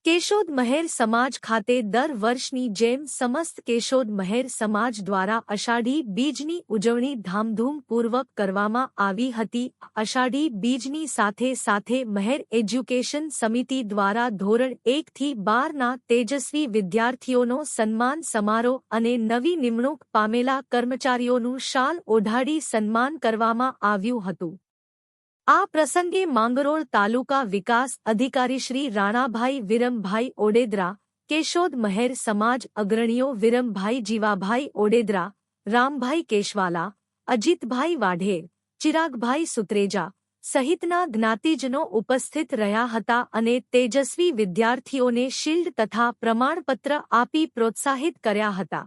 કેશોદ મહેર સમાજ ખાતે દર વર્ષની જેમ સમસ્ત કેશોદ મહેર સમાજ દ્વારા અષાઢી બીજની ઉજવણી ધામધૂમપૂર્વક કરવામાં આવી હતી। અષાઢી બીજની સાથે સાથે મહેર એજ્યુકેશન સમિતિ દ્વારા ધોરણ 1 થી 12ના તેજસ્વી વિદ્યાર્થીઓનો સન્માન સમારોહ અને નવી નિમણૂક પામેલા કર્મચારીઓનું શાલ ઓઢાડી સન્માન કરવામાં આવ્યું હતું। આ પ્રસંગે માંગરોળ તાલુકા વિકાસ અધિકારી શ્રી રાણાભાઈ વિરમભાઈ ઓડેદરા, કેશોદ મહેર સમાજ અગ્રણીઓ વિરમભાઈ જીવાભાઈ ઓડેદરા, રામભાઈ કેશવાલા, અજીતભાઈ વાઢેર, ચિરાગભાઈ સુત્રેજા સહિતના જ્ઞાતિજનો ઉપસ્થિત રહ્યા હતા અને તેજસ્વી વિદ્યાર્થીઓને શિલ્ડ તથા પ્રમાણપત્ર આપી પ્રોત્સાહિત કર્યા હતા।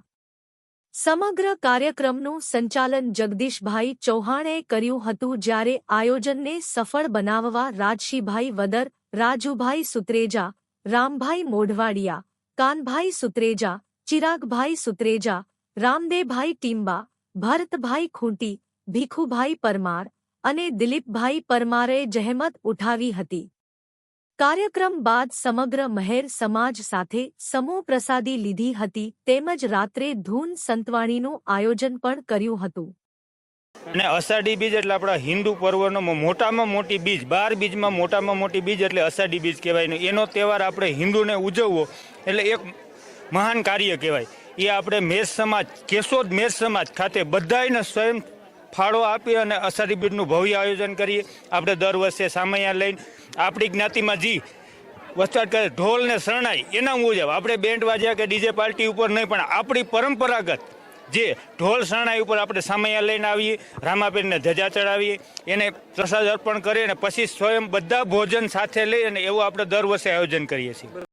સમગ્ર કાર્યક્રમનું સંચાલન જગદીશભાઈ ચૌહાણે કર્યું હતું, જ્યારે આયોજનને સફળ બનાવવા રાજશીભાઈ વદર, રાજુભાઈ સુત્રેજા, રામભાઈ મોઢવાડિયા, કાનભાઈ સુત્રેજા, ચિરાગભાઈ સુત્રેજા, રામદેભાઈ ટીમ્બા, ભરતભાઈ ખૂંટી, ભીખુભાઈ પરમાર અને દિલીપભાઈ પરમારે જહેમત ઉઠાવી હતી। કાર્યક્રમ બાદ સમગ્ર મહેર સમાજ સાથે સમૂહ પ્રસાદી લીધી હતી તેમજ રાત્રે ધૂન સંતવાણીનું આયોજન પણ કર્યું હતું। અને અષાઢી બીજ એટલે આપણા હિન્દુ પર્વનો મોટામાં મોટી બીજ, 12 બીજમાં મોટામાં મોટી બીજ એટલે અષાઢી બીજ કહેવાય। એનો તહેવાર આપણે હિન્દુને ઉજવવો એટલે એક મહાન કાર્ય કહેવાય। એ આપણે મેર સમાજ, કેશોદ મેર સમાજ ખાતે બધાને સ્વયં ફાળો આપી અને અષાઢી બીજનું ભવ્ય આયોજન કરીએ। આપણે દર વર્ષે સામૈયા લઈને આપણી જ્ઞાતિમાં જી વસવાટ કરે ઢોલ ને શરણાઈ એના મુજબ આપણે બેન્ડ વાજ્યા કે ડીજે પાર્ટી ઉપર નહીં, પણ આપણી પરંપરાગત જે ઢોલ શરણાઈ ઉપર આપણે સામૈયા લઈને આવીએ, રામાપીરને ધજા ચડાવીએ, એને પ્રસાદ અર્પણ કરીએ અને પછી સ્વયં બધા ભોજન સાથે લઈ અને એવું આપણે દર વર્ષે આયોજન કરીએ છીએ।